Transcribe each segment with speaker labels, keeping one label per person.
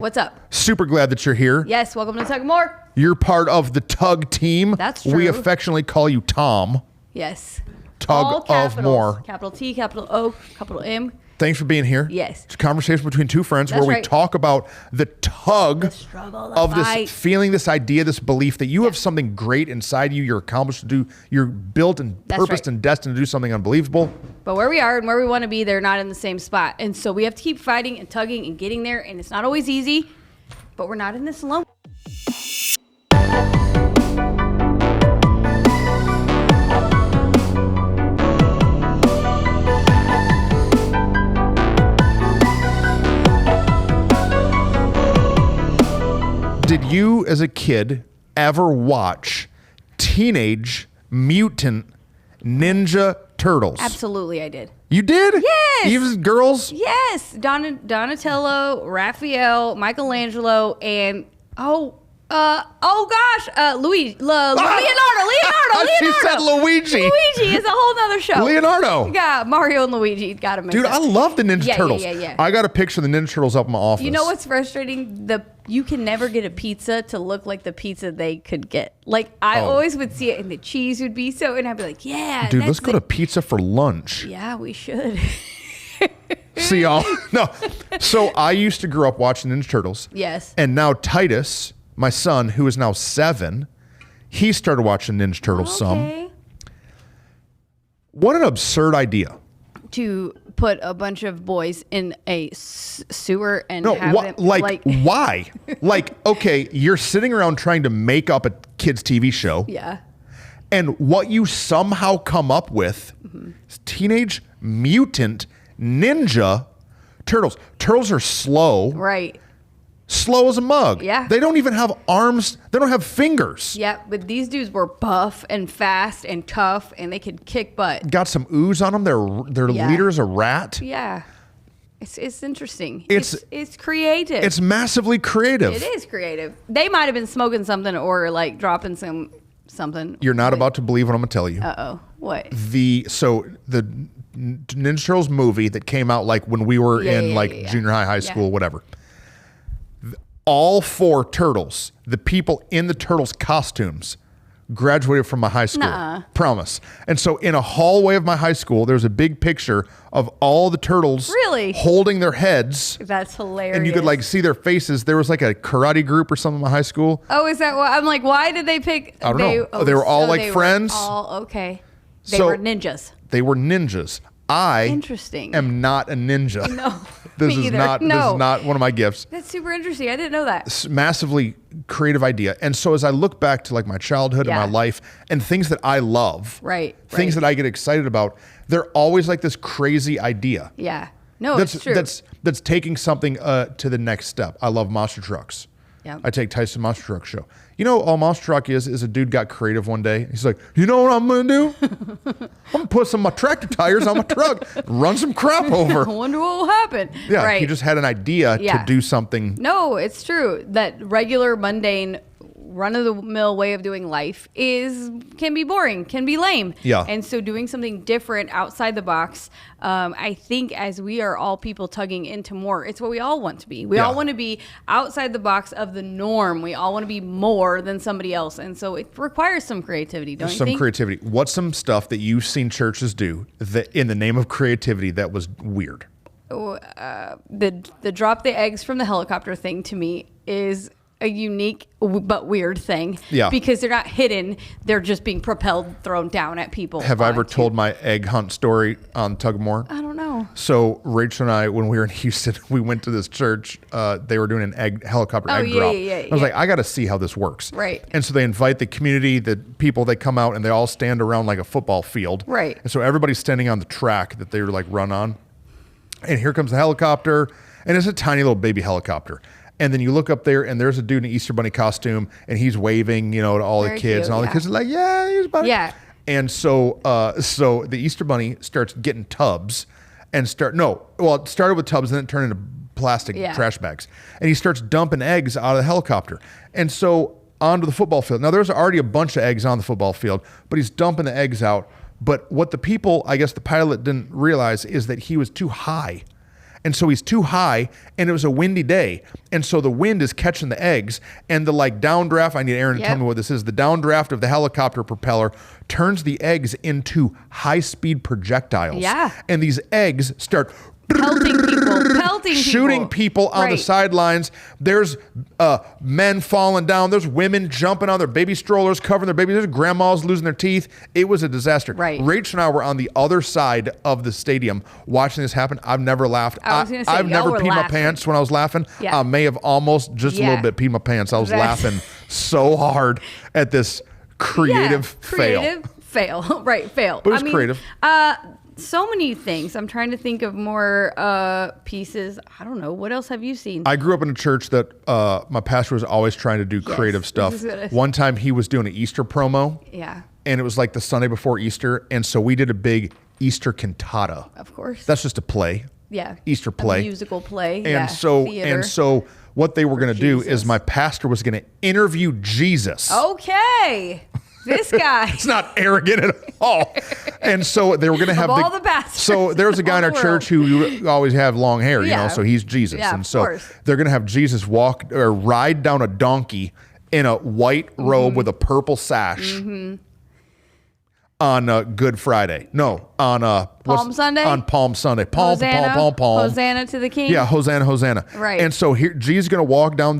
Speaker 1: What's up?
Speaker 2: Super glad that you're here.
Speaker 1: Yes, welcome to Tug of More.
Speaker 2: You're part of the Tug team.
Speaker 1: That's true.
Speaker 2: We affectionately call you Tom.
Speaker 1: Yes.
Speaker 2: Tug of More.
Speaker 1: Capital T, capital O, capital M.
Speaker 2: Thanks for being here.
Speaker 1: Yes.
Speaker 2: It's a conversation between two friends where we talk about the tug of this feeling, this idea, this belief that you have something great inside you, you're accomplished to do, you're built and purposed and destined to do something unbelievable.
Speaker 1: But where we are and where we want to be, they're not in the same spot. And so we have to keep fighting and tugging and getting there. And it's not always easy, but we're not in this alone.
Speaker 2: Did you, as a kid, ever watch Teenage Mutant Ninja Turtles?
Speaker 1: Absolutely, I did.
Speaker 2: You did?
Speaker 1: Yes.
Speaker 2: Even girls?
Speaker 1: Yes. Donatello, Raphael, Michelangelo, and Luigi. Leonardo.
Speaker 2: She said Luigi.
Speaker 1: Luigi is a whole nother show.
Speaker 2: Leonardo.
Speaker 1: Yeah, Mario and Luigi. Got him.
Speaker 2: Dude, I love the Ninja Turtles.
Speaker 1: Yeah.
Speaker 2: I got a picture of the Ninja Turtles up in my office.
Speaker 1: You know what's frustrating? You can never get a pizza to look like the pizza they could get. Like, I always would see it, and the cheese would be so, and I'd be like, yeah.
Speaker 2: Dude, let's go to pizza for lunch.
Speaker 1: Yeah, we should.
Speaker 2: See y'all. No. So I used to grow up watching Ninja Turtles.
Speaker 1: Yes.
Speaker 2: And now Titus, my son, who is now 7, he started watching Ninja Turtles some. What an absurd idea.
Speaker 1: To put a bunch of boys in a sewer and have them
Speaker 2: why? Like, okay, you're sitting around trying to make up a kid's TV show.
Speaker 1: Yeah.
Speaker 2: And what you somehow come up with is Teenage Mutant Ninja Turtles. Turtles are slow.
Speaker 1: Right.
Speaker 2: Slow as a mug.
Speaker 1: Yeah.
Speaker 2: They don't even have arms. They don't have fingers.
Speaker 1: Yeah, but these dudes were buff and fast and tough, and they could kick butt.
Speaker 2: Got some ooze on them. Their leader's a rat.
Speaker 1: Yeah. It's interesting. It's creative.
Speaker 2: It's massively creative.
Speaker 1: It is creative. They might have been smoking something or like dropping something.
Speaker 2: You're not about to believe what I'm going to tell you.
Speaker 1: Uh-oh. What?
Speaker 2: The Ninja Turtles movie that came out like when we were in junior high school, whatever. All 4 turtles, the people in the turtles' costumes, graduated from my high school.
Speaker 1: Nuh-uh.
Speaker 2: Promise. And so in a hallway of my high school, there's a big picture of all the turtles holding their heads.
Speaker 1: That's hilarious.
Speaker 2: And you could like see their faces. There was like a karate group or something in my high school.
Speaker 1: Oh, is that what? I'm like, why did they pick?
Speaker 2: I don't know. They were all like friends.
Speaker 1: Okay. They were ninjas.
Speaker 2: They were ninjas. I am not a ninja.
Speaker 1: No,
Speaker 2: This is not one of my gifts.
Speaker 1: That's super interesting. I didn't know that.
Speaker 2: It's a massively creative idea. And so as I look back to like my childhood and my life and things that I love, things that I get excited about, they're always like this crazy idea.
Speaker 1: Yeah. No,
Speaker 2: it's true. That's taking something to the next step. I love monster trucks.
Speaker 1: Yep.
Speaker 2: I take Tyson Monster Truck Show. You know, all monster truck is a dude got creative one day. He's like, you know what I'm going to do? I'm going to put some of my tractor tires on my truck, run some crap over.
Speaker 1: I wonder what will happen.
Speaker 2: Yeah, he just had an idea to do something.
Speaker 1: No, it's true. That regular, mundane, run-of-the-mill way of doing life can be boring, can be lame.
Speaker 2: Yeah.
Speaker 1: And so doing something different outside the box, I think as we are all people tugging into more, it's what we all want to be. We all want to be outside the box of the norm. We all want to be more than somebody else. And so it requires some creativity, don't you think?
Speaker 2: Some creativity. What's some stuff that you've seen churches do that in the name of creativity that was weird?
Speaker 1: The drop the eggs from the helicopter thing to me is a unique but weird thing. Yeah. Because they're not hidden. They're just being propelled, thrown down at people.
Speaker 2: Have I ever told my egg hunt story on Tug of More?
Speaker 1: I don't know.
Speaker 2: So Rachel and I, when we were in Houston, we went to this church. They were doing an helicopter egg drop. I was like, I got to see how this works.
Speaker 1: Right.
Speaker 2: And so they invite the community, the people, they come out and they all stand around like a football field.
Speaker 1: Right.
Speaker 2: And so everybody's standing on the track that they were like run on. And here comes the helicopter. And it's a tiny little baby helicopter. And then you look up there, and there's a dude in an Easter Bunny costume, and he's waving, to all the kids, and all the kids are like, "Yeah, he's Bunny."
Speaker 1: Yeah.
Speaker 2: And so the Easter Bunny starts getting tubs, it started with tubs, and then it turned into plastic trash bags, and he starts dumping eggs out of the helicopter, and so onto the football field. Now there's already a bunch of eggs on the football field, but he's dumping the eggs out. But what the pilot didn't realize is that he was too high. And so he's too high, and it was a windy day. And so the wind is catching the eggs, and the like downdraft, I need Aaron to tell me what this is. The downdraft of the helicopter propeller turns the eggs into high-speed projectiles.
Speaker 1: Yeah.
Speaker 2: And these eggs start
Speaker 1: pelting
Speaker 2: shooting people on the sidelines. There's men falling down. There's women jumping on their baby strollers, covering their babies. There's grandmas losing their teeth. It was a disaster.
Speaker 1: Right.
Speaker 2: Rachel and I were on the other side of the stadium watching this happen. I've never laughed. I've never peed my pants when I was laughing. Yeah. I may have almost just a little bit peed my pants. I was laughing so hard at this creative fail.
Speaker 1: Right, fail.
Speaker 2: But it was creative.
Speaker 1: So many things. I'm trying to think of more pieces. I don't know. What else have you seen?
Speaker 2: I grew up in a church that my pastor was always trying to do creative stuff. One time he was doing an Easter promo.
Speaker 1: Yeah.
Speaker 2: And it was like the Sunday before Easter. And so we did a big Easter cantata.
Speaker 1: Of course.
Speaker 2: That's just a play.
Speaker 1: Yeah.
Speaker 2: Easter play.
Speaker 1: A musical play.
Speaker 2: And so what they were going to do is my pastor was going to interview Jesus.
Speaker 1: Okay. This guy.
Speaker 2: It's not arrogant at all. And so they were going to have
Speaker 1: all the pastors.
Speaker 2: So there's a guy in our church who always have long hair, you know, so he's Jesus.
Speaker 1: Yeah,
Speaker 2: and so they're going to have Jesus walk or ride down a donkey in a white robe with a purple sash on Good Friday. No, on
Speaker 1: Palm Sunday?
Speaker 2: On Palm Sunday. Palm.
Speaker 1: Hosanna to the King.
Speaker 2: Yeah, Hosanna.
Speaker 1: Right.
Speaker 2: And so here Jesus is going to walk down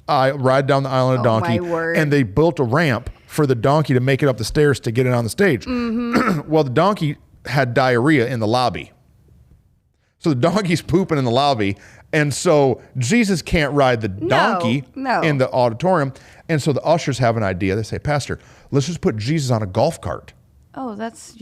Speaker 2: ride down the aisle on a donkey.
Speaker 1: My word.
Speaker 2: And they built a ramp for the donkey to make it up the stairs to get it on the stage. Well, the donkey had diarrhea in the lobby. So the donkey's pooping in the lobby. And so Jesus can't ride the donkey in the auditorium. And so the ushers have an idea. They say, Pastor, let's just put Jesus on a golf cart.
Speaker 1: Oh, that's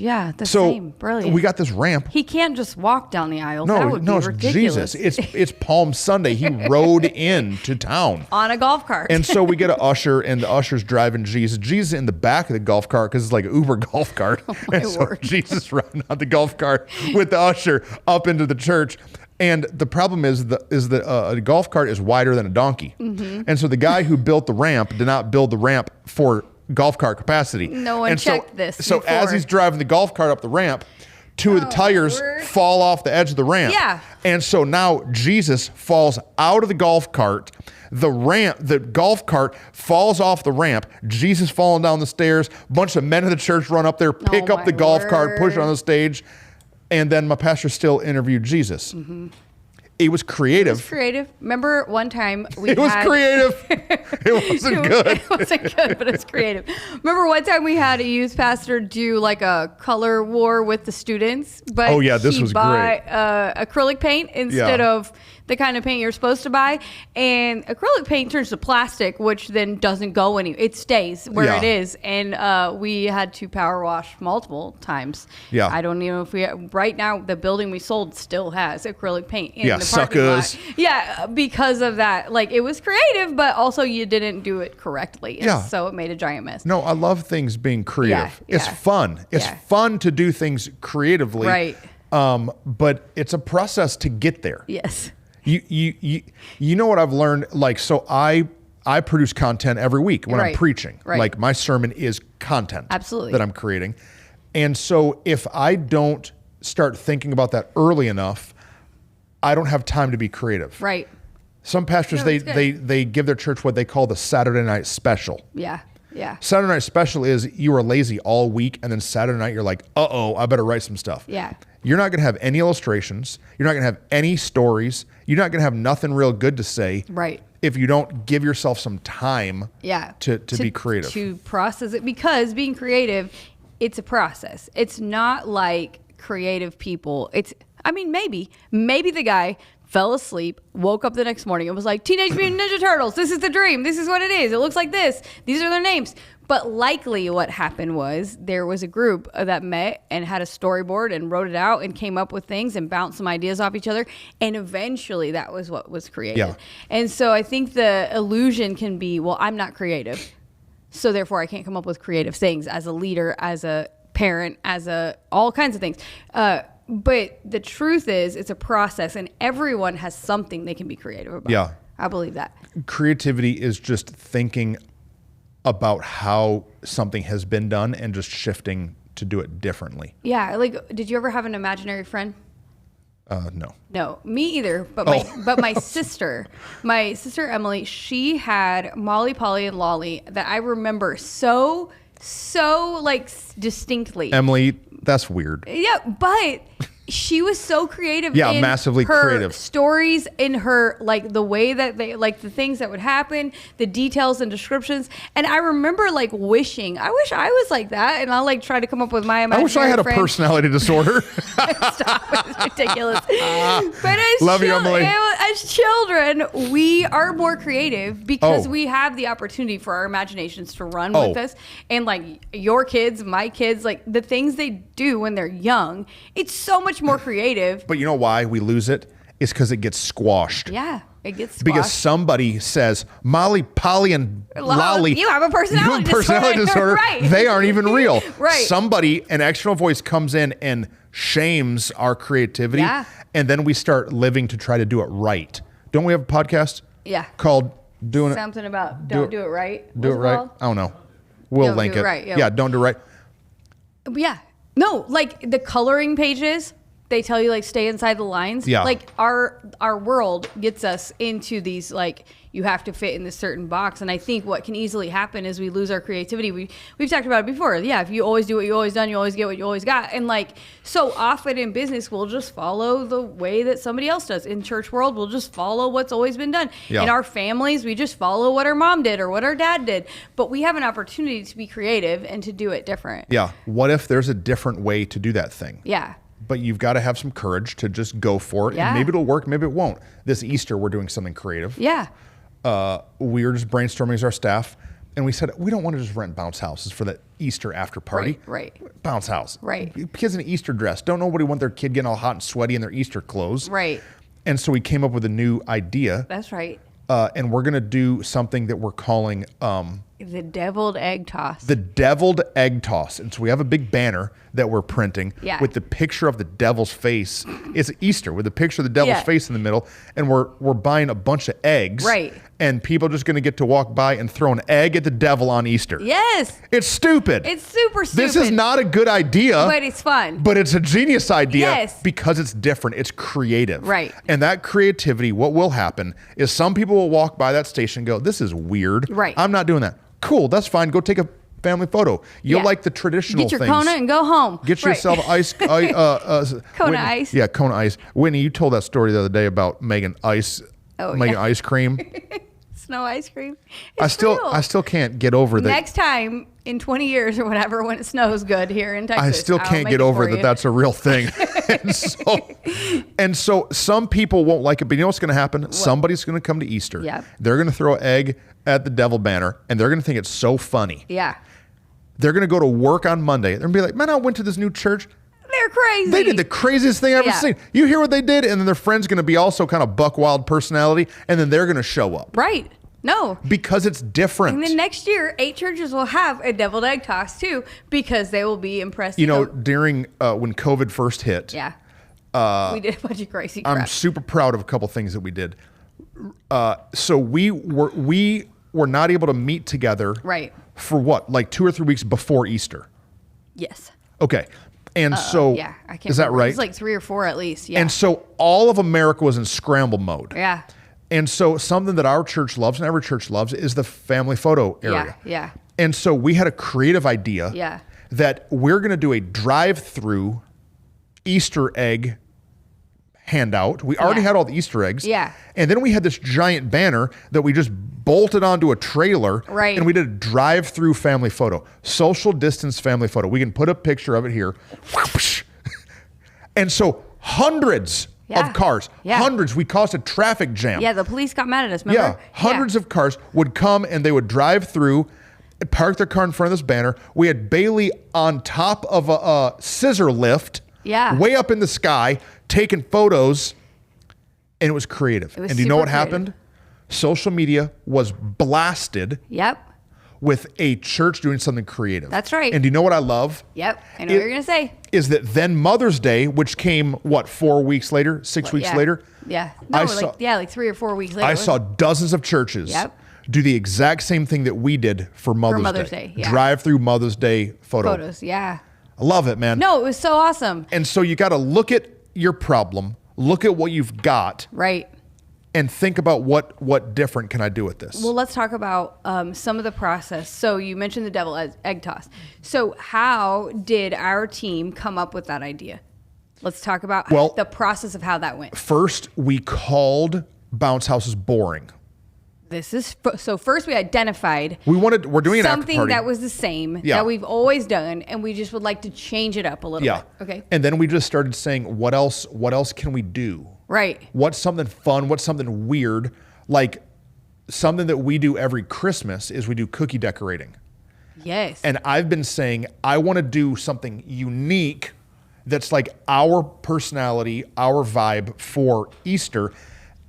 Speaker 1: same. Brilliant.
Speaker 2: We got this ramp.
Speaker 1: He can't just walk down the aisles. That would be ridiculous.
Speaker 2: Jesus. It's Palm Sunday. He rode into town
Speaker 1: on a golf cart.
Speaker 2: And so we get an usher, and the usher's driving Jesus. Jesus in the back of the golf cart because it's like an Uber golf cart.
Speaker 1: Oh, my word.
Speaker 2: Jesus riding on the golf cart with the usher up into the church. And the problem is that a golf cart is wider than a donkey. And so the guy who built the ramp did not build the ramp for golf cart capacity.
Speaker 1: No one checked this.
Speaker 2: So as he's driving the golf cart up the ramp, two of the tires fall off the edge of the ramp.
Speaker 1: Yeah.
Speaker 2: And so now Jesus falls out of the golf cart. The golf cart falls off the ramp. Jesus falling down the stairs. A bunch of men in the church run up there, pick up the golf cart, push it on the stage. And then my pastor still interviewed Jesus. It was creative.
Speaker 1: Remember one time
Speaker 2: It was creative. It wasn't good.
Speaker 1: It wasn't good, but it's creative. Remember one time we had a youth pastor do like a color war with the students, but
Speaker 2: this was great.
Speaker 1: Acrylic paint instead of the kind of paint you're supposed to buy. And acrylic paint turns to plastic, which then doesn't go anywhere. It stays where it is. And we had to power wash multiple times.
Speaker 2: Yeah.
Speaker 1: I don't even know if right now the building we sold still has acrylic paint in the parking lot. Yeah, because of that. Like, it was creative, but also you didn't do it correctly. And so it made a giant mess.
Speaker 2: No, I love things being creative. It's fun. It's fun to do things creatively.
Speaker 1: Right.
Speaker 2: But it's a process to get there.
Speaker 1: Yes.
Speaker 2: You know what I've learned? Like, so I produce content every week when I'm preaching.
Speaker 1: Right.
Speaker 2: Like, my sermon is content.
Speaker 1: Absolutely.
Speaker 2: That I'm creating. And so if I don't start thinking about that early enough, I don't have time to be creative.
Speaker 1: Right.
Speaker 2: Some pastors, they give their church what they call the Saturday night special.
Speaker 1: Yeah. Yeah.
Speaker 2: Saturday night special is you are lazy all week, and then Saturday night you're like, I better write some stuff.
Speaker 1: Yeah.
Speaker 2: You're not going to have any illustrations. You're not going to have any stories. You're not going to have nothing real good to say.
Speaker 1: Right.
Speaker 2: If you don't give yourself some time to be creative.
Speaker 1: To process it. Because being creative, it's a process. It's not like creative people. Maybe the guy fell asleep, woke up the next morning and was like, Teenage Mutant Ninja Turtles, this is the dream. This is what it is. It looks like this. These are their names. But likely what happened was there was a group that met and had a storyboard and wrote it out and came up with things and bounced some ideas off each other. And eventually that was what was created.
Speaker 2: Yeah.
Speaker 1: And so I think the illusion can be, well, I'm not creative, so therefore I can't come up with creative things as a leader, as a parent, all kinds of things. But the truth is, it's a process, and everyone has something they can be creative about.
Speaker 2: Yeah.
Speaker 1: I believe that.
Speaker 2: Creativity is just thinking about how something has been done and just shifting to do it differently.
Speaker 1: Yeah. Like, did you ever have an imaginary friend?
Speaker 2: No,
Speaker 1: me either. But my sister Emily, she had Molly, Polly, and Lolly that I remember so like distinctly.
Speaker 2: Emily, that's weird.
Speaker 1: Yeah, but she was so creative.
Speaker 2: Yeah,
Speaker 1: in
Speaker 2: massively
Speaker 1: her
Speaker 2: creative
Speaker 1: stories, in her like the way that they like the things that would happen, the details and descriptions. And I remember like wishing, I wish I was like that, and I'll like try to come up with my imaginary
Speaker 2: I wish I had a personality disorder.
Speaker 1: Stop, it's ridiculous. But
Speaker 2: Love you, Emily.
Speaker 1: As children, we are more creative because
Speaker 2: Oh.
Speaker 1: we have the opportunity for our imaginations to run with us. And like your kids, my kids, like the things they do when they're young, it's so much more creative.
Speaker 2: But you know why we lose it? It's because it gets squashed.
Speaker 1: Yeah, it gets squashed.
Speaker 2: Because somebody says, Molly, Polly, and Lolly,
Speaker 1: you have a personality
Speaker 2: disorder.
Speaker 1: Right.
Speaker 2: They aren't even real.
Speaker 1: Right.
Speaker 2: Somebody, an external voice comes in and shames our creativity.
Speaker 1: Yeah.
Speaker 2: And then we start living to try to do it right. Don't we have a podcast?
Speaker 1: Yeah.
Speaker 2: Called Doing
Speaker 1: Something about don't do it right.
Speaker 2: Do
Speaker 1: What's
Speaker 2: it right.
Speaker 1: called?
Speaker 2: I don't know. We'll
Speaker 1: Don't
Speaker 2: link
Speaker 1: do it
Speaker 2: it.
Speaker 1: right, yeah.
Speaker 2: Yeah, don't do it right.
Speaker 1: Yeah. No, like the coloring pages, they tell you like stay inside the lines.
Speaker 2: Yeah.
Speaker 1: Like our world gets us into these like you have to fit in this certain box. And I think what can easily happen is we lose our creativity. We've talked about it before. Yeah, if you always do what you always done, you always get what you always got. And like so often in business, we'll just follow the way that somebody else does. In church world, we'll just follow what's always been done.
Speaker 2: Yeah.
Speaker 1: In our families, we just follow what our mom did or what our dad did. But we have an opportunity to be creative and to do it different.
Speaker 2: Yeah. What if there's a different way to do that thing?
Speaker 1: Yeah.
Speaker 2: But you've got to have some courage to just go for it.
Speaker 1: Yeah.
Speaker 2: And maybe it'll work, maybe it won't. This Easter, we're doing something creative.
Speaker 1: Yeah.
Speaker 2: We were just brainstorming as our staff, and we said, we don't want to just rent bounce houses for the Easter after party.
Speaker 1: Right.
Speaker 2: Bounce house.
Speaker 1: Right.
Speaker 2: Kids in an Easter dress. Don't nobody want their kid getting all hot and sweaty in their Easter clothes.
Speaker 1: Right.
Speaker 2: And so we came up with a new idea.
Speaker 1: That's right.
Speaker 2: And we're going to do something that we're calling
Speaker 1: The deviled egg toss.
Speaker 2: the deviled egg toss. And so we have a big banner that we're printing with the picture of the devil's face. It's Easter with the picture of the devil's face in the middle. And we're buying a bunch of eggs.
Speaker 1: Right.
Speaker 2: And people are just going to get to walk by and throw an egg at the devil on Easter.
Speaker 1: Yes.
Speaker 2: It's stupid.
Speaker 1: It's super stupid.
Speaker 2: This is not a good idea.
Speaker 1: But it's fun.
Speaker 2: But it's a genius idea
Speaker 1: Yes.
Speaker 2: because it's different. It's creative.
Speaker 1: Right.
Speaker 2: And that creativity, what will happen is some people will walk by that station and go, this is weird.
Speaker 1: Right.
Speaker 2: I'm not doing that. Cool. That's fine. Go take a family photo. You'll like the traditional
Speaker 1: Get your
Speaker 2: things.
Speaker 1: Kona and go home.
Speaker 2: Get
Speaker 1: Right.
Speaker 2: yourself ice.
Speaker 1: Kona
Speaker 2: Whitney,
Speaker 1: ice.
Speaker 2: Yeah, Kona ice. Whitney, you told that story the other day about making ice.
Speaker 1: Oh,
Speaker 2: making
Speaker 1: yeah.
Speaker 2: ice cream.
Speaker 1: Snow ice cream.
Speaker 2: I
Speaker 1: It's
Speaker 2: still
Speaker 1: real.
Speaker 2: can't get over that.
Speaker 1: Next time in 20 years or whatever, when it snows good here in Texas,
Speaker 2: I still
Speaker 1: I'll
Speaker 2: can't
Speaker 1: make
Speaker 2: get
Speaker 1: it
Speaker 2: over
Speaker 1: for
Speaker 2: that
Speaker 1: you.
Speaker 2: that's a real thing. and so some people won't like it, but you know what's going to happen? Somebody's going to come to Easter.
Speaker 1: Yeah.
Speaker 2: They're going to throw an egg at the devil banner, and they're going to think it's so funny.
Speaker 1: Yeah.
Speaker 2: They're going to go to work on Monday. They're going to be like, man, I went to this new church.
Speaker 1: They're crazy.
Speaker 2: They did the craziest thing I've ever
Speaker 1: Yeah.
Speaker 2: seen. You hear what they did? And then their friend's going to be also kind of buck wild personality, and then they're going to show up.
Speaker 1: Right. No.
Speaker 2: Because it's different.
Speaker 1: And then next year, 8 churches will have a deviled egg toss too, because they will be impressed.
Speaker 2: You know, during when COVID first hit,
Speaker 1: Yeah. We did a bunch of crazy
Speaker 2: I'm
Speaker 1: crap.
Speaker 2: super proud of a couple things that we did. So we were not able to meet together.
Speaker 1: Right.
Speaker 2: For what? Like 2 or 3 weeks before Easter.
Speaker 1: Yes.
Speaker 2: Okay. And so
Speaker 1: Yeah. I can't
Speaker 2: is that
Speaker 1: remember.
Speaker 2: right?
Speaker 1: It's like 3 or 4 at least. Yeah.
Speaker 2: And so all of America was in scramble mode.
Speaker 1: yeah.
Speaker 2: And so something that our church loves and every church loves is the family photo area.
Speaker 1: Yeah.
Speaker 2: And so we had a creative idea
Speaker 1: Yeah.
Speaker 2: that we're going to do a drive-through Easter egg handout. We already had all the Easter eggs.
Speaker 1: Yeah.
Speaker 2: And then we had this giant banner that we just bolted onto a trailer.
Speaker 1: Right.
Speaker 2: And we did a drive-through family photo, social distance family photo. We can put a picture of it here. And so hundreds of cars, hundreds. We caused a traffic jam.
Speaker 1: Yeah. The police got mad at us. Remember?
Speaker 2: Yeah, hundreds of cars would come and they would drive through, park their car in front of this banner. We had Bailey on top of a scissor lift, way up in the sky, taking photos, and it was creative.
Speaker 1: It was
Speaker 2: and do you know what
Speaker 1: super
Speaker 2: happened? Social media was blasted
Speaker 1: Yep.
Speaker 2: with a church doing something creative.
Speaker 1: That's right.
Speaker 2: And do you know what I love?
Speaker 1: Yep. I know what you're going to say.
Speaker 2: Is that then Mother's Day, which came, 4 weeks later, 6 weeks later?
Speaker 1: Yeah. No, like 3 or 4 weeks later.
Speaker 2: I saw dozens of churches do the exact same thing that we did for Mother's Day.
Speaker 1: Yeah.
Speaker 2: Drive through Mother's Day
Speaker 1: Photos, yeah.
Speaker 2: I love it, man.
Speaker 1: No, it was so awesome.
Speaker 2: And so you got to look at your problem, look at what you've got.
Speaker 1: Right.
Speaker 2: And think about what different can I do with this?
Speaker 1: Well, let's talk about some of the process. So you mentioned the devil egg toss. So how did our team come up with that idea? Let's talk about the process of how that went.
Speaker 2: First, we called bounce houses boring.
Speaker 1: So first we identified
Speaker 2: we're doing
Speaker 1: something that was the same that we've always done, and we just would like to change it up a little bit. Okay.
Speaker 2: And then we just started saying, what else can we do?
Speaker 1: Right.
Speaker 2: What's something fun? What's something weird? Like something that we do every Christmas is we do cookie decorating.
Speaker 1: Yes.
Speaker 2: And I've been saying, I want to do something unique that's like our personality, our vibe for Easter.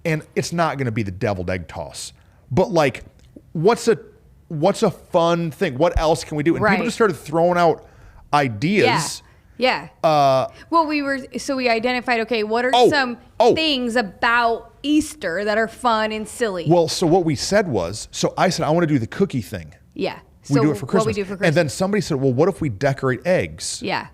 Speaker 2: And it's not going to be the deviled egg toss. But like, what's a fun thing? What else can we do? And people just started throwing out ideas.
Speaker 1: Yeah. Well, we identified, okay, what are some things about Easter that are fun and silly?
Speaker 2: Well, so what we said was, I said, I want to do the cookie thing.
Speaker 1: Yeah.
Speaker 2: We do it for Christmas. And then somebody said, well, what if we decorate eggs?
Speaker 1: Yeah.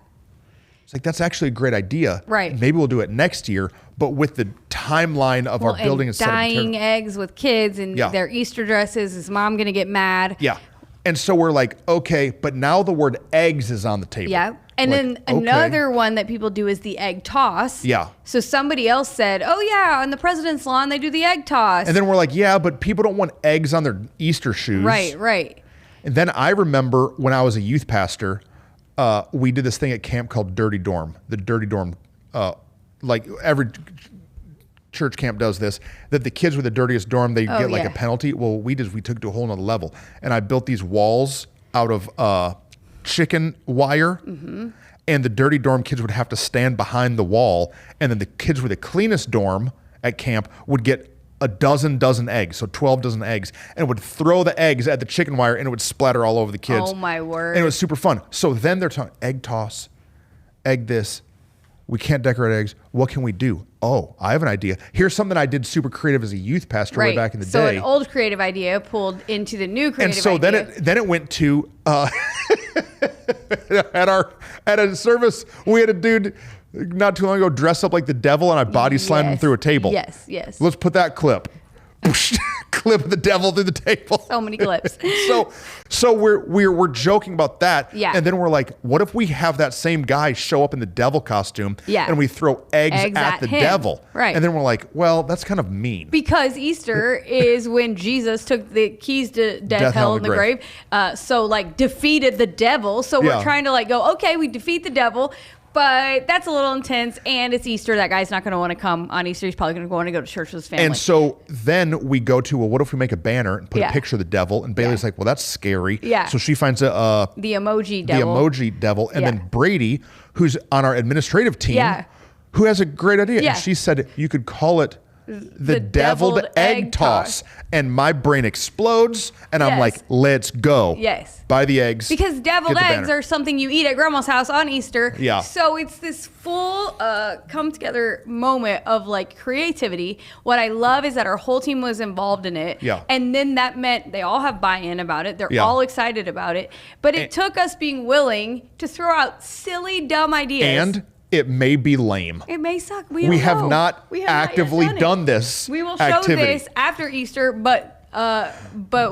Speaker 2: It's like, that's actually a great idea.
Speaker 1: Right.
Speaker 2: Maybe we'll do it next year, but with the timeline of our building and
Speaker 1: dyeing eggs with kids and their Easter dresses. Is mom going to get mad?
Speaker 2: Yeah. And so we're like, okay, but now the word eggs is on the table.
Speaker 1: Yeah. And then another one that people do is the egg toss.
Speaker 2: Yeah.
Speaker 1: So somebody else said, oh yeah, on the president's lawn, they do the egg toss.
Speaker 2: And then we're like, yeah, but people don't want eggs on their Easter shoes.
Speaker 1: Right.
Speaker 2: And then I remember when I was a youth pastor, we did this thing at camp called Dirty Dorm. The Dirty Dorm, like every church camp does this, that the kids with the dirtiest dorm, they get like a penalty. Well, we took it to a whole nother level. And I built these walls out of chicken wire. Mm-hmm. And the dirty dorm kids would have to stand behind the wall. And then the kids with the cleanest dorm at camp would get a dozen eggs, so 12 dozen eggs, and would throw the eggs at the chicken wire, and it would splatter all over the kids.
Speaker 1: Oh, my word.
Speaker 2: And it was super fun. So then they're talking egg toss, egg this. We can't decorate eggs. What can we do? Oh, I have an idea. Here's something I did super creative as a youth pastor way back in the day.
Speaker 1: So an old creative idea pulled into the new creative idea.
Speaker 2: And so then it went to, at a service, we had a dude not too long ago dress up like the devil, and I body slammed him through a table.
Speaker 1: Yes.
Speaker 2: Let's put that clip. Clip of the devil through the table.
Speaker 1: So many clips.
Speaker 2: So we're joking about that.
Speaker 1: Yeah.
Speaker 2: And then we're like, what if we have that same guy show up in the devil costume? Yeah. And we throw eggs at the devil.
Speaker 1: Right.
Speaker 2: And then we're like, well, that's kind of mean.
Speaker 1: Because Easter is when Jesus took the keys to death, hell, and the grave. So like defeated the devil. So we're trying to like go, okay, we defeat the devil. But that's a little intense, and it's Easter. That guy's not going to want to come on Easter. He's probably going to want to go to church with his family.
Speaker 2: And so then we go to, well, what if we make a banner and put a picture of the devil? And Bailey's like, well, that's scary.
Speaker 1: Yeah.
Speaker 2: So she finds the
Speaker 1: emoji devil.
Speaker 2: And then Brady, who's on our administrative team, who has a great idea.
Speaker 1: Yeah.
Speaker 2: And she said, you could call it the deviled egg toss. And my brain explodes, and I'm like, let's go.
Speaker 1: Yes.
Speaker 2: Buy the eggs.
Speaker 1: Because deviled eggs are something you eat at grandma's house on Easter.
Speaker 2: Yeah.
Speaker 1: So it's this full come together moment of like creativity. What I love is that our whole team was involved in it.
Speaker 2: Yeah.
Speaker 1: And then that meant they all have buy-in about it. They're all excited about it. But it took us being willing to throw out silly, dumb ideas.
Speaker 2: And it may be lame.
Speaker 1: It may suck.
Speaker 2: We have not actively done this.
Speaker 1: We will show this after Easter, but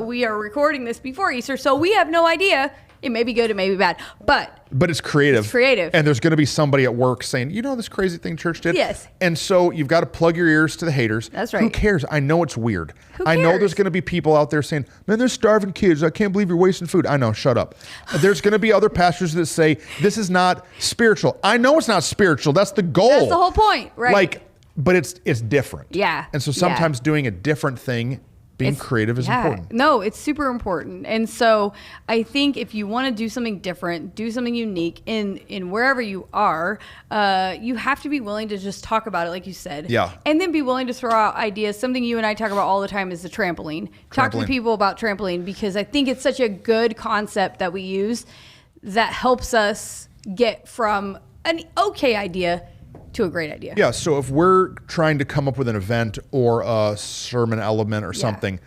Speaker 1: we are recording this before Easter, so we have no idea. It may be good, it may be bad, but
Speaker 2: it's creative.
Speaker 1: It's creative.
Speaker 2: And there's going to be somebody at work saying, you know this crazy thing church did?
Speaker 1: Yes.
Speaker 2: And so you've got to plug your ears to the haters.
Speaker 1: That's right.
Speaker 2: Who cares? I know it's weird.
Speaker 1: Who cares?
Speaker 2: I know there's going to be people out there saying, man, there's starving kids. I can't believe you're wasting food. I know, shut up. There's going to be other pastors that say, this is not spiritual. I know it's not spiritual. That's the goal.
Speaker 1: That's the whole point, right?
Speaker 2: But it's different.
Speaker 1: Yeah.
Speaker 2: And so sometimes doing a different thing, being creative is important.
Speaker 1: No, it's super important. And so I think if you want to do something different, do something unique in wherever you are, you have to be willing to just talk about it, like you said.
Speaker 2: Yeah.
Speaker 1: And then be willing to throw out ideas. Something you and I talk about all the time is the trampoline. Talk to people about trampoline, because I think it's such a good concept that we use that helps us get from an okay idea to a great idea.
Speaker 2: Yeah, so if we're trying to come up with an event or a sermon element or something,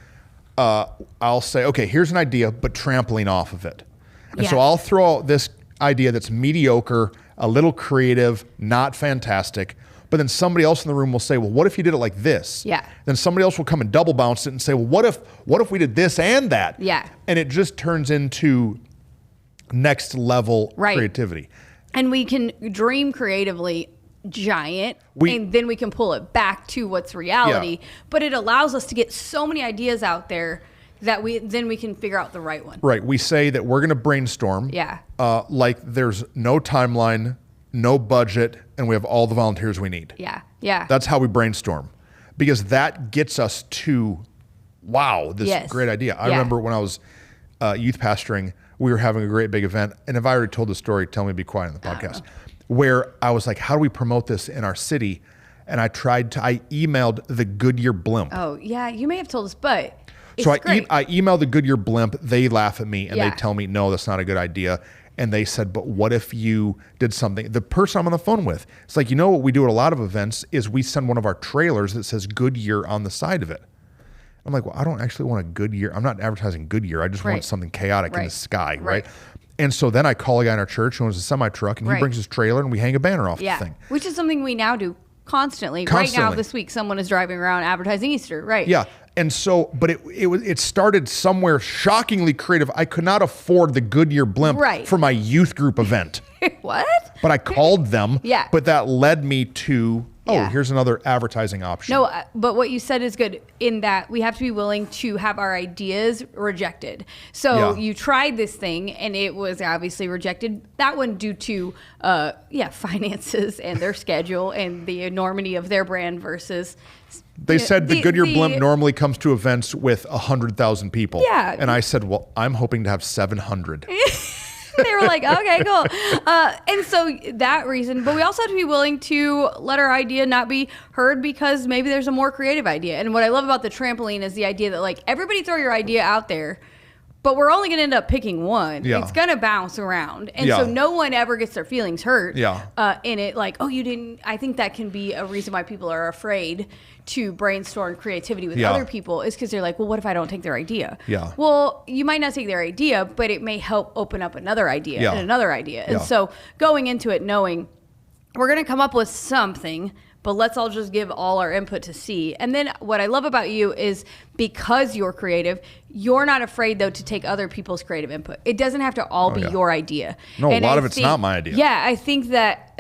Speaker 2: I'll say, okay, here's an idea, but trampoline off of it. And so I'll throw out this idea that's mediocre, a little creative, not fantastic, But then somebody else in the room will say, well, what if you did it like this?
Speaker 1: Yeah.
Speaker 2: Then somebody else will come and double bounce it and say, well, what if we did this and that?
Speaker 1: Yeah.
Speaker 2: And it just turns into next level creativity.
Speaker 1: And we can dream creatively giant, and then we can pull it back to what's reality. Yeah. But it allows us to get so many ideas out there that we can figure out the right one.
Speaker 2: Right. We say that we're going to brainstorm.
Speaker 1: Yeah.
Speaker 2: Like there's no timeline, no budget, and we have all the volunteers we need.
Speaker 1: Yeah. Yeah.
Speaker 2: That's how we brainstorm, because that gets us to, wow, this is a great idea. I remember when I was youth pastoring, we were having a great big event. And if I already told the story, tell me to be quiet in the podcast. Where I was like, how do we promote this in our city? And I emailed the Goodyear blimp.
Speaker 1: Oh, yeah. You may have told us, but it's
Speaker 2: so
Speaker 1: great.
Speaker 2: I emailed the Goodyear blimp. They laugh at me and they tell me, no, that's not a good idea. And they said, but what if you did something? The person I'm on the phone with, it's like, what we do at a lot of events is we send one of our trailers that says Goodyear on the side of it. I'm like, well, I don't actually want a Goodyear. I'm not advertising Goodyear. I just want something chaotic in the sky, right? And so then I call a guy in our church who owns a semi truck, and he brings his trailer, and we hang a banner off the thing. Which
Speaker 1: is something we now do constantly. Right now, this week, someone is driving around advertising Easter, right?
Speaker 2: Yeah. And so, but it started somewhere shockingly creative. I could not afford the Goodyear blimp for my youth group event.
Speaker 1: What?
Speaker 2: But I called them.
Speaker 1: Yeah.
Speaker 2: But that led me to, here's another advertising option.
Speaker 1: No, but what you said is good in that we have to be willing to have our ideas rejected. So you tried this thing and it was obviously rejected. That one due to, finances and their schedule and the enormity of their brand versus...
Speaker 2: They said the Goodyear blimp normally comes to events with 100,000 people.
Speaker 1: Yeah.
Speaker 2: And I said, well, I'm hoping to have 700.
Speaker 1: They were like, okay, cool. And so that reason, but we also have to be willing to let our idea not be heard because maybe there's a more creative idea. And what I love about the trampoline is the idea that like everybody throw your idea out there, but we're only going to end up picking one. Yeah. It's going to bounce around. And so no one ever gets their feelings hurt in it. Like, oh, you didn't. I think that can be a reason why people are afraid to brainstorm creativity with other people is because they're like, well, what if I don't take their idea?
Speaker 2: Yeah.
Speaker 1: Well, you might not take their idea, but it may help open up another idea and another idea. And so going into it knowing we're going to come up with something, but let's all just give all our input to see. And then what I love about you is because you're creative, you're not afraid, though, to take other people's creative input. It doesn't have to all be your idea.
Speaker 2: No, a lot of it's not my idea.
Speaker 1: Yeah, I think that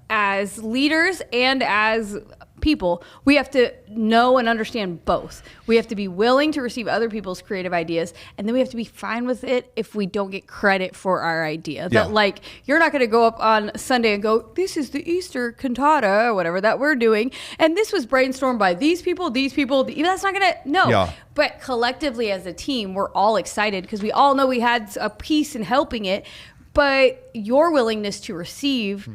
Speaker 1: as leaders and as people, we have to know and understand both. We have to be willing to receive other people's creative ideas, and then we have to be fine with it if we don't get credit for our idea. That like you're not going to go up on Sunday and go, this is the Easter cantata or whatever that we're doing, and this was brainstormed by these people. That's not going to But collectively as a team, we're all excited because we all know we had a piece in helping it. But your willingness to receive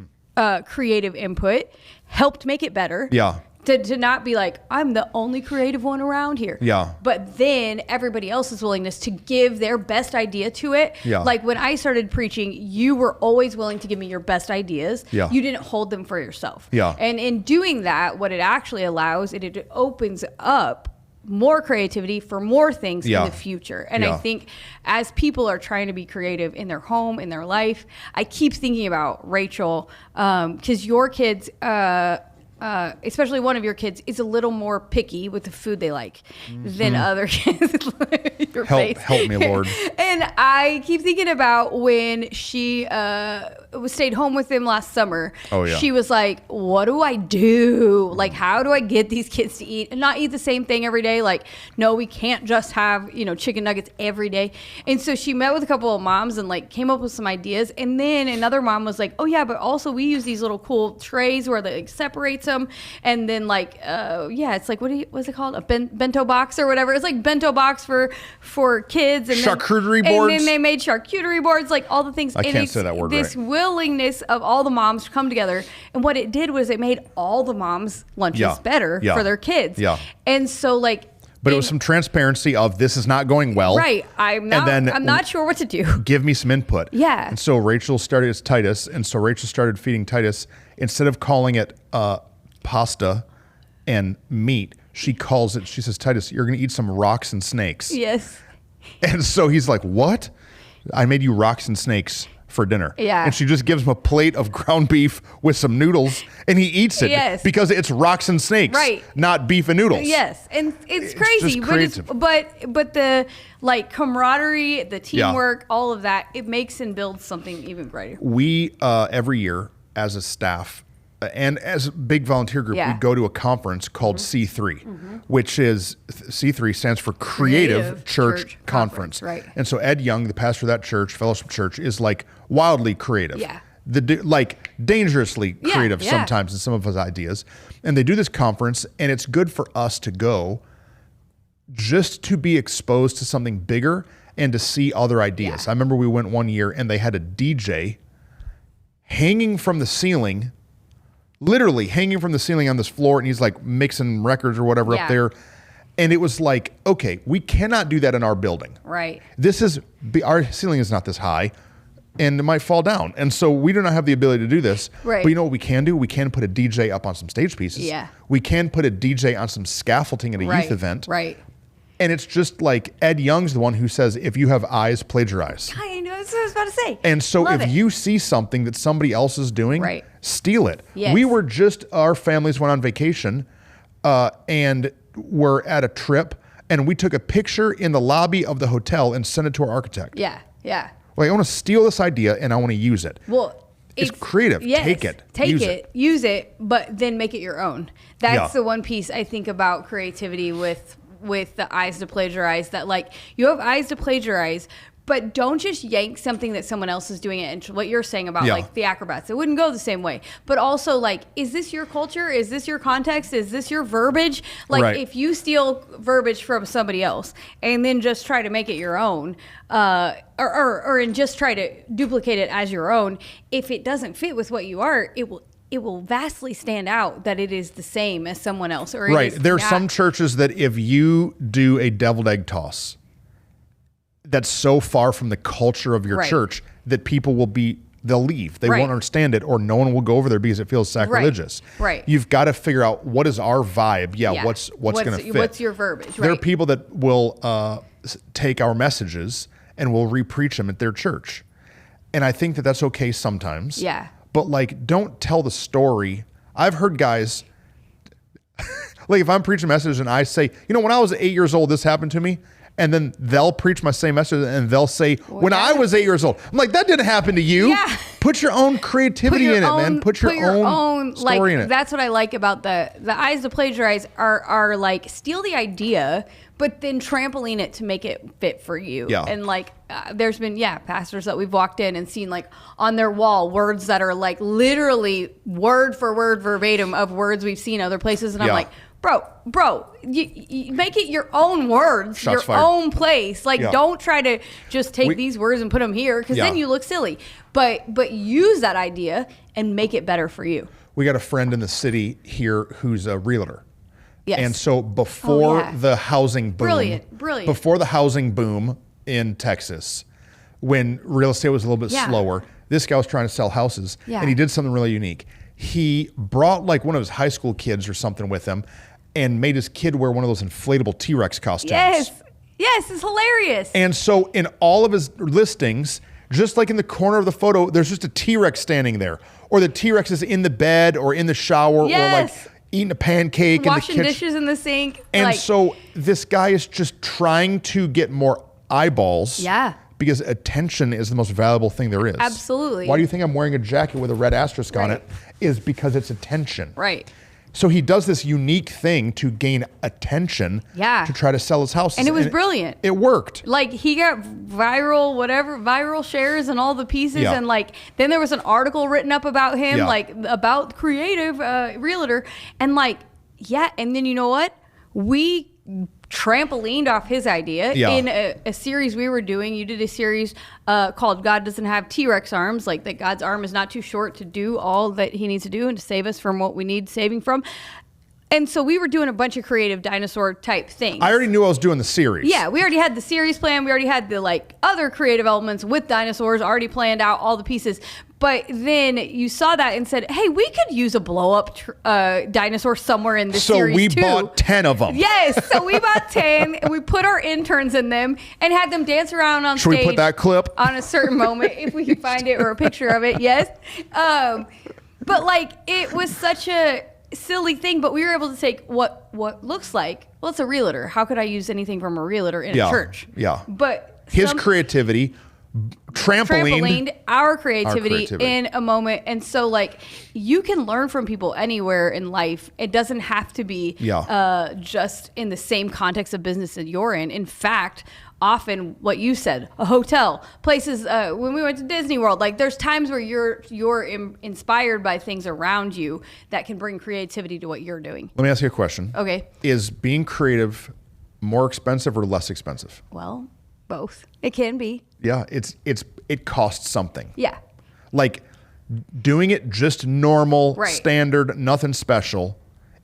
Speaker 1: creative input helped make it better.
Speaker 2: Yeah.
Speaker 1: To not be like, I'm the only creative one around here.
Speaker 2: Yeah.
Speaker 1: But then everybody else's willingness to give their best idea to it.
Speaker 2: Yeah.
Speaker 1: Like when I started preaching, you were always willing to give me your best ideas.
Speaker 2: Yeah.
Speaker 1: You didn't hold them for yourself.
Speaker 2: Yeah.
Speaker 1: And in doing that, what it actually allows, it opens up more creativity for more things in the future. And I think as people are trying to be creative in their home, in their life, I keep thinking about Rachel, because your kids, especially one of your kids, is a little more picky with the food they like than other kids.
Speaker 2: Help me, Lord.
Speaker 1: And I keep thinking about when she stayed home with them last summer.
Speaker 2: Oh, yeah.
Speaker 1: She was like, what do I do? Like, how do I get these kids to eat and not eat the same thing every day? Like, no, we can't just have, chicken nuggets every day. And so she met with a couple of moms and like came up with some ideas. And then another mom was like, oh yeah, but also we use these little cool trays where they like separates them. And then like, it's like, what's it called? A bento box or whatever. It's like bento box for kids. And
Speaker 2: charcuterie boards.
Speaker 1: And then they made charcuterie boards, like all the things.
Speaker 2: I can't say that word
Speaker 1: this
Speaker 2: right.
Speaker 1: Willingness of all the moms to come together. And what it did was it made all the moms' lunches better for their kids.
Speaker 2: Yeah.
Speaker 1: And so like,
Speaker 2: but it was some transparency of this is not going well.
Speaker 1: Right. I'm not sure what to do.
Speaker 2: Give me some input.
Speaker 1: Yeah.
Speaker 2: And so Rachel started as Titus. And so Rachel started feeding Titus. Instead of calling it pasta and meat, she says, Titus, you're going to eat some rocks and snakes.
Speaker 1: Yes.
Speaker 2: And so he's like, what? I made you rocks and snakes for dinner.
Speaker 1: Yeah.
Speaker 2: And she just gives him a plate of ground beef with some noodles, and he eats it.
Speaker 1: Yes.
Speaker 2: Because it's rocks and snakes,
Speaker 1: right,
Speaker 2: not beef and noodles.
Speaker 1: Yes, and it's crazy, but the like camaraderie, the teamwork, all of that, it makes and builds something even brighter.
Speaker 2: We every year as a staff and as a big volunteer group, we go to a conference called C3, which is C3 stands for Creative Church Conference.
Speaker 1: Right.
Speaker 2: And so Ed Young, the pastor of that church, Fellowship Church, is like wildly creative.
Speaker 1: Yeah.
Speaker 2: Like dangerously creative sometimes in some of his ideas. And they do this conference, and it's good for us to go just to be exposed to something bigger and to see other ideas. I remember we went one year and they had a DJ hanging from the ceiling, literally hanging from the ceiling on this floor, and he's like mixing records or whatever up there. And it was like, okay, we cannot do that in our building.
Speaker 1: Right.
Speaker 2: Our ceiling is not this high, and it might fall down. And so we do not have the ability to do this.
Speaker 1: Right.
Speaker 2: But you know what we can do? We can put a DJ up on some stage pieces.
Speaker 1: Yeah.
Speaker 2: We can put a DJ on some scaffolding at a youth event.
Speaker 1: Right.
Speaker 2: And it's just like Ed Young's the one who says, if you have eyes, plagiarize.
Speaker 1: I know, that's what I was about to say.
Speaker 2: And so if you see something that somebody else is doing, steal it.
Speaker 1: Yes.
Speaker 2: We were our families went on vacation and were at a trip, and we took a picture in the lobby of the hotel and sent it to our architect.
Speaker 1: Yeah, yeah.
Speaker 2: Like, I want to steal this idea and I want to use it.
Speaker 1: Well,
Speaker 2: it's creative.
Speaker 1: Yes,
Speaker 2: Take it.
Speaker 1: Use it, but then make it your own. That's the one piece I think about creativity with the eyes to plagiarize, that like you have eyes to plagiarize, but don't just yank something that someone else is doing it. And what you're saying about like the acrobats, it wouldn't go the same way. But also, like, is this your culture? Is this your context? Is this your verbiage? Like, if you steal verbiage from somebody else and then just try to make it your own, and just try to duplicate it as your own, if it doesn't fit with what you are, it will vastly stand out that it is the same as someone else. Or
Speaker 2: there are some churches that if you do a deviled egg toss, that's so far from the culture of your church that people they'll leave. They won't understand it, or no one will go over there because it feels sacrilegious.
Speaker 1: Right.
Speaker 2: You've got to figure out, what is our vibe? What's going to fit?
Speaker 1: What's your verbiage?
Speaker 2: There are people that will take our messages and will re-preach them at their church. And I think that that's okay sometimes.
Speaker 1: Yeah.
Speaker 2: But like, don't tell the story. I've heard guys, like if I'm preaching a message and I say, when I was 8 years old, this happened to me. And then they'll preach my same message and they'll say, when I was 8 years old. I'm like, that didn't happen to you. Yeah. Put your own creativity in it, man. Put your own story in it.
Speaker 1: That's what I like about the eyes to plagiarize are like, steal the idea, but then trampoline it to make it fit for you.
Speaker 2: Yeah.
Speaker 1: And like, there's been, pastors that we've walked in and seen like on their wall, words that are like literally word for word verbatim of words we've seen other places. And I'm like, bro, you make it your own words,
Speaker 2: Shots
Speaker 1: your
Speaker 2: fired.
Speaker 1: own place. Like, don't try to just take these words and put them here, because then you look silly. But use that idea and make it better for you.
Speaker 2: We got a friend in the city here who's a realtor.
Speaker 1: Yes.
Speaker 2: And so before the housing boom,
Speaker 1: brilliant.
Speaker 2: Before the housing boom in Texas, when real estate was a little bit slower, this guy was trying to sell houses, and he did something really unique. He brought like one of his high school kids or something with him, and made his kid wear one of those inflatable T-Rex costumes.
Speaker 1: Yes, it's hilarious.
Speaker 2: And so in all of his listings, just like in the corner of the photo, there's just a T-Rex standing there. Or the T-Rex is in the bed or in the shower or like eating a pancake
Speaker 1: washing
Speaker 2: in the kitchen.
Speaker 1: Dishes in the sink.
Speaker 2: And so this guy is just trying to get more eyeballs.
Speaker 1: Yeah.
Speaker 2: Because attention is the most valuable thing there is.
Speaker 1: Absolutely.
Speaker 2: Why do you think I'm wearing a jacket with a red asterisk on it? Is because it's attention.
Speaker 1: Right.
Speaker 2: So he does this unique thing to gain attention to try to sell his house.
Speaker 1: And it was brilliant.
Speaker 2: It worked.
Speaker 1: Like, he got viral shares and all the pieces.
Speaker 2: Yeah.
Speaker 1: And like, then there was an article written up about him, like about creative realtor. And like, and then you know what? We trampolined off his idea in a series we were doing. You did a series called God Doesn't Have T-Rex Arms, like that God's arm is not too short to do all that he needs to do and to save us from what we need saving from. And so we were doing a bunch of creative dinosaur type things.
Speaker 2: I already knew I was doing the series.
Speaker 1: Yeah, we already had the series plan. We already had the like other creative elements with dinosaurs already planned out, all the pieces. But then you saw that and said, hey, we could use a blow-up dinosaur somewhere in this series,
Speaker 2: too. So we bought 10 of them.
Speaker 1: Yes. So we bought 10, and we put our interns in them and had them dance around on stage.
Speaker 2: Should we put that clip?
Speaker 1: On a certain moment, if we can find it, or a picture of it, yes. But, like, it was such a silly thing, but we were able to take what looks like, well, it's a realtor. How could I use anything from a realtor in a church?
Speaker 2: Yeah.
Speaker 1: But
Speaker 2: his creativity trampolined
Speaker 1: our creativity in a moment. And so, like, you can learn from people anywhere in life. It doesn't have to be just in the same context of business that you're in. In fact, often what you said, a hotel, places, when we went to Disney World, like, there's times where you're inspired by things around you that can bring creativity to what you're doing.
Speaker 2: Let me ask you a question.
Speaker 1: Okay.
Speaker 2: Is being creative more expensive or less expensive?
Speaker 1: Well, both. It can be.
Speaker 2: Yeah, it costs something.
Speaker 1: Yeah.
Speaker 2: Like, doing it just normal,
Speaker 1: right.
Speaker 2: standard, nothing special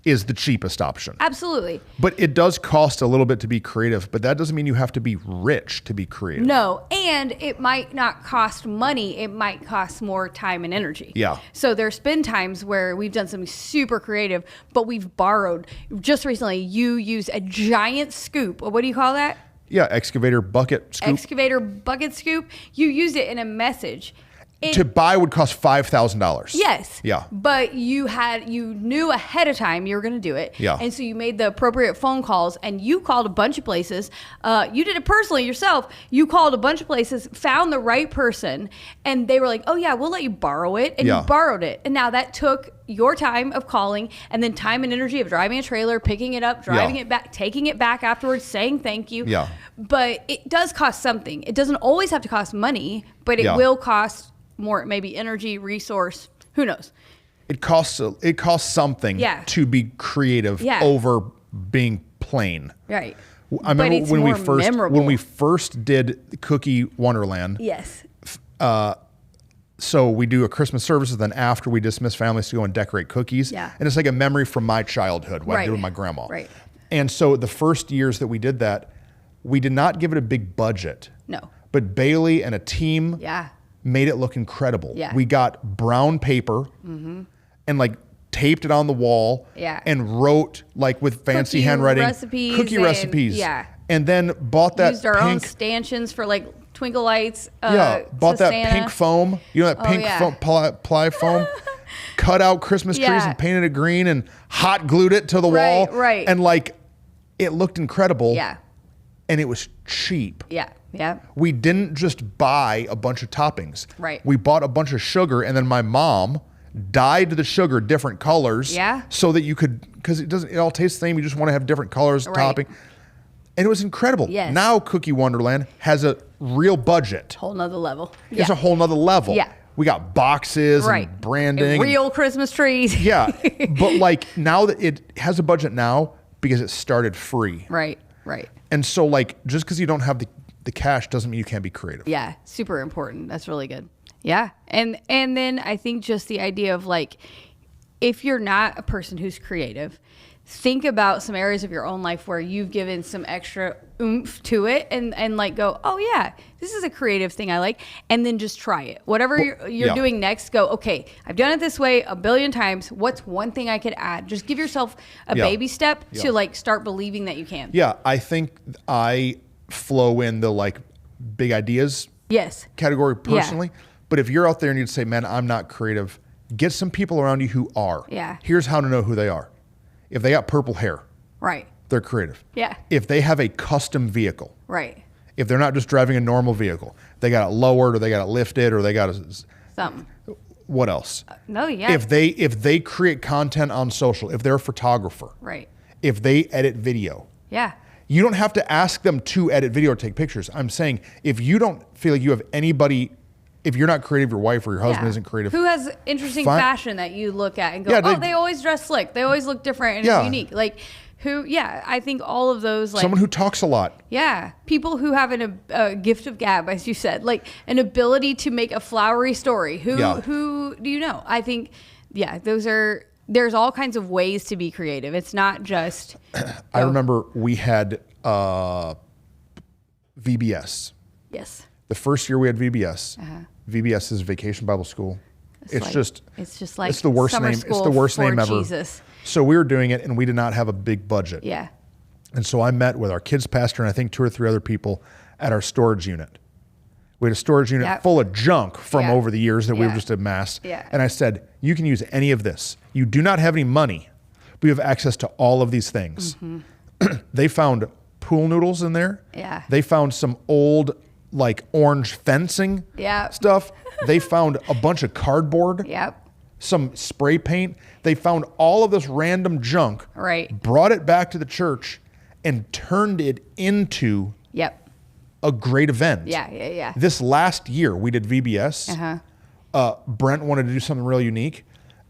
Speaker 2: is the cheapest option.
Speaker 1: Absolutely.
Speaker 2: But it does cost a little bit to be creative, but that doesn't mean you have to be rich to be creative.
Speaker 1: No, and it might not cost money. It might cost more time and energy.
Speaker 2: Yeah.
Speaker 1: So there's been times where we've done something super creative, but we've borrowed. Just recently, you used a giant scoop. What do you call that?
Speaker 2: Yeah, excavator bucket scoop.
Speaker 1: Excavator bucket scoop. You used it in a message.
Speaker 2: To buy would cost $5,000.
Speaker 1: Yes.
Speaker 2: Yeah.
Speaker 1: But you knew ahead of time you were going to do it.
Speaker 2: Yeah.
Speaker 1: And so you made the appropriate phone calls, and you called a bunch of places. You did it personally yourself. You called a bunch of places, found the right person, and they were like, oh yeah, we'll let you borrow it. And you borrowed it. And now that took your time of calling, and then time and energy of driving a trailer, picking it up, driving it back, taking it back afterwards, saying thank you.
Speaker 2: Yeah.
Speaker 1: But it does cost something. It doesn't always have to cost money, but it will cost more, maybe energy, resource, who knows? It costs
Speaker 2: something to be creative over being plain.
Speaker 1: Right.
Speaker 2: I remember when we first did Cookie Wonderland.
Speaker 1: Yes.
Speaker 2: So we do a Christmas service, and then after we dismiss families to go and decorate cookies.
Speaker 1: Yeah.
Speaker 2: And it's like a memory from my childhood, what I did with my grandma.
Speaker 1: Right.
Speaker 2: And so the first years that we did that, we did not give it a big budget.
Speaker 1: No.
Speaker 2: But Bailey and a team made it look incredible.
Speaker 1: Yeah.
Speaker 2: We got brown paper and like taped it on the wall and wrote like with fancy handwriting cookie recipes.
Speaker 1: Yeah.
Speaker 2: And then bought that
Speaker 1: used our own stanchions for like twinkle lights.
Speaker 2: Bought that pink foam. You know that pink foam, ply foam. Cut out Christmas trees and painted it green and hot glued it to the wall.
Speaker 1: Right.
Speaker 2: And like it looked incredible.
Speaker 1: Yeah.
Speaker 2: And it was cheap.
Speaker 1: Yeah. Yeah.
Speaker 2: We didn't just buy a bunch of toppings.
Speaker 1: Right.
Speaker 2: We bought a bunch of sugar, and then my mom dyed the sugar different colors.
Speaker 1: Yeah.
Speaker 2: So that you could, because it all tastes the same. You just want to have different colors topping. And it was incredible.
Speaker 1: Yes.
Speaker 2: Now Cookie Wonderland has a real budget.
Speaker 1: Whole nother level.
Speaker 2: It's a whole nother level.
Speaker 1: Yeah.
Speaker 2: We got boxes and branding.
Speaker 1: And real Christmas trees.
Speaker 2: Yeah. But like now that it has a budget now because it started free.
Speaker 1: Right.
Speaker 2: And so like just because you don't have the cash doesn't mean you can't be creative.
Speaker 1: Yeah, super important. That's really good. Yeah. And then I think just the idea of like, if you're not a person who's creative, think about some areas of your own life where you've given some extra oomph to it and like go, oh yeah, this is a creative thing I like. And then just try it. Whatever you're doing next, go, okay, I've done it this way a billion times. What's one thing I could add? Just give yourself a baby step to like start believing that you can.
Speaker 2: Yeah. I think I flow in the like big ideas category personally. But if you're out there and you'd say, man, I'm not creative, get some people around you who are.
Speaker 1: Yeah.
Speaker 2: Here's how to know who they are. If they got purple hair, they're creative.
Speaker 1: Yeah.
Speaker 2: If they have a custom vehicle,
Speaker 1: if
Speaker 2: if they're not just driving a normal vehicle, they got it lowered or they got it lifted or they got
Speaker 1: something.
Speaker 2: What else?
Speaker 1: If
Speaker 2: they create content on social, if they're a photographer, if they edit video, you don't have to ask them to edit video or take pictures. I'm saying if you don't feel like you have anybody, if you're not creative, your wife or your husband isn't creative.
Speaker 1: Who has interesting fashion that you look at and go, they always dress slick. They always look different and it's unique. Like I think all of those, like
Speaker 2: someone who talks a lot.
Speaker 1: Yeah. People who have a gift of gab, as you said, like an ability to make a flowery story. Who do you know? I think, there's all kinds of ways to be creative. It's not just.
Speaker 2: I remember we had VBS.
Speaker 1: Yes.
Speaker 2: The first year we had VBS. VBS is Vacation Bible School. It's just
Speaker 1: like
Speaker 2: it's the worst
Speaker 1: summer
Speaker 2: name.
Speaker 1: school
Speaker 2: It's the worst
Speaker 1: for
Speaker 2: name ever.
Speaker 1: Jesus.
Speaker 2: So we were doing it, and we did not have a big budget.
Speaker 1: Yeah.
Speaker 2: And so I met with our kids pastor and I think 2 or 3 other people at our storage unit. We had a storage unit full of junk from over the years that we've just amassed.
Speaker 1: Yeah.
Speaker 2: And I said, you can use any of this. You do not have any money, but you have access to all of these things. They found pool noodles in there.
Speaker 1: Yeah.
Speaker 2: They found some old like orange fencing stuff. They found a bunch of cardboard.
Speaker 1: Yep.
Speaker 2: Some spray paint. They found all of this random junk.
Speaker 1: Right.
Speaker 2: Brought it back to the church and turned it into a great event.
Speaker 1: Yeah.
Speaker 2: This last year, we did VBS. Brent wanted to do something real unique.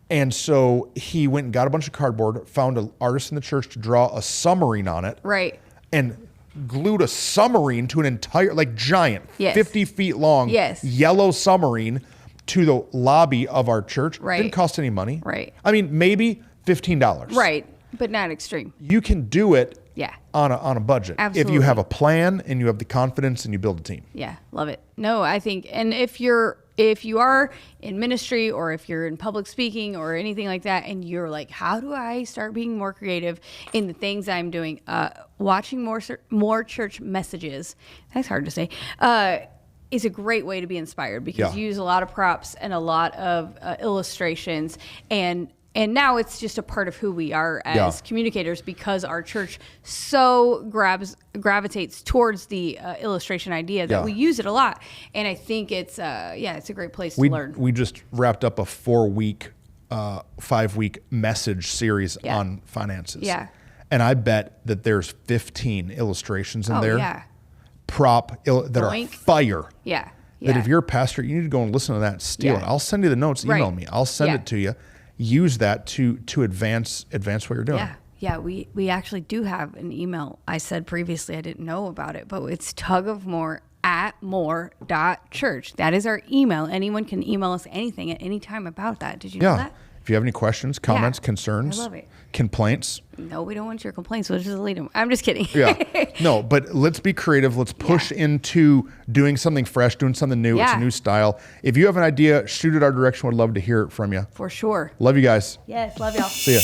Speaker 2: And so he went and got a bunch of cardboard, found an artist in the church to draw a submarine on it.
Speaker 1: Right.
Speaker 2: And glued a submarine to an entire, like giant, 50 feet long, yellow submarine to the lobby of our church.
Speaker 1: Right.
Speaker 2: Didn't cost any money.
Speaker 1: Right.
Speaker 2: I mean, maybe $15.
Speaker 1: Right. But not extreme.
Speaker 2: You can do it on a budget.
Speaker 1: Absolutely.
Speaker 2: If you have a plan and you have the confidence and you build a team.
Speaker 1: Yeah, love it. No, I think, and if you are in ministry or if you're in public speaking or anything like that, and you're like, how do I start being more creative in the things I'm doing? Watching more church messages, that's hard to say, is a great way to be inspired because you use a lot of props and a lot of illustrations, and now it's just a part of who we are as communicators because our church so gravitates towards the illustration idea that we use it a lot. And I think it's a great place to learn.
Speaker 2: We just wrapped up a 4-week, 5-week message series on finances.
Speaker 1: Yeah.
Speaker 2: And I bet that there's 15 illustrations in there.
Speaker 1: Yeah.
Speaker 2: That are fire.
Speaker 1: Yeah.
Speaker 2: That if you're a pastor, you need to go and listen to that and steal it. I'll send you the notes, email me. I'll send it to you. Use that to advance what you're doing.
Speaker 1: Yeah, we actually do have an email. I said previously I didn't know about it, but it's tugofmore@more.church. That is our email. Anyone can email us anything at any time about that. Did you know that?
Speaker 2: If you have any questions, comments, concerns,
Speaker 1: I love it.
Speaker 2: complaints.
Speaker 1: No, we don't want your complaints. We'll just delete them. I'm just kidding.
Speaker 2: No, but let's be creative. Let's push into doing something fresh, doing something new. It's a new style. If you have an idea, shoot it our direction. We'd love to hear it from you.
Speaker 1: For sure.
Speaker 2: Love you guys.
Speaker 1: Yes, love y'all.
Speaker 2: See ya.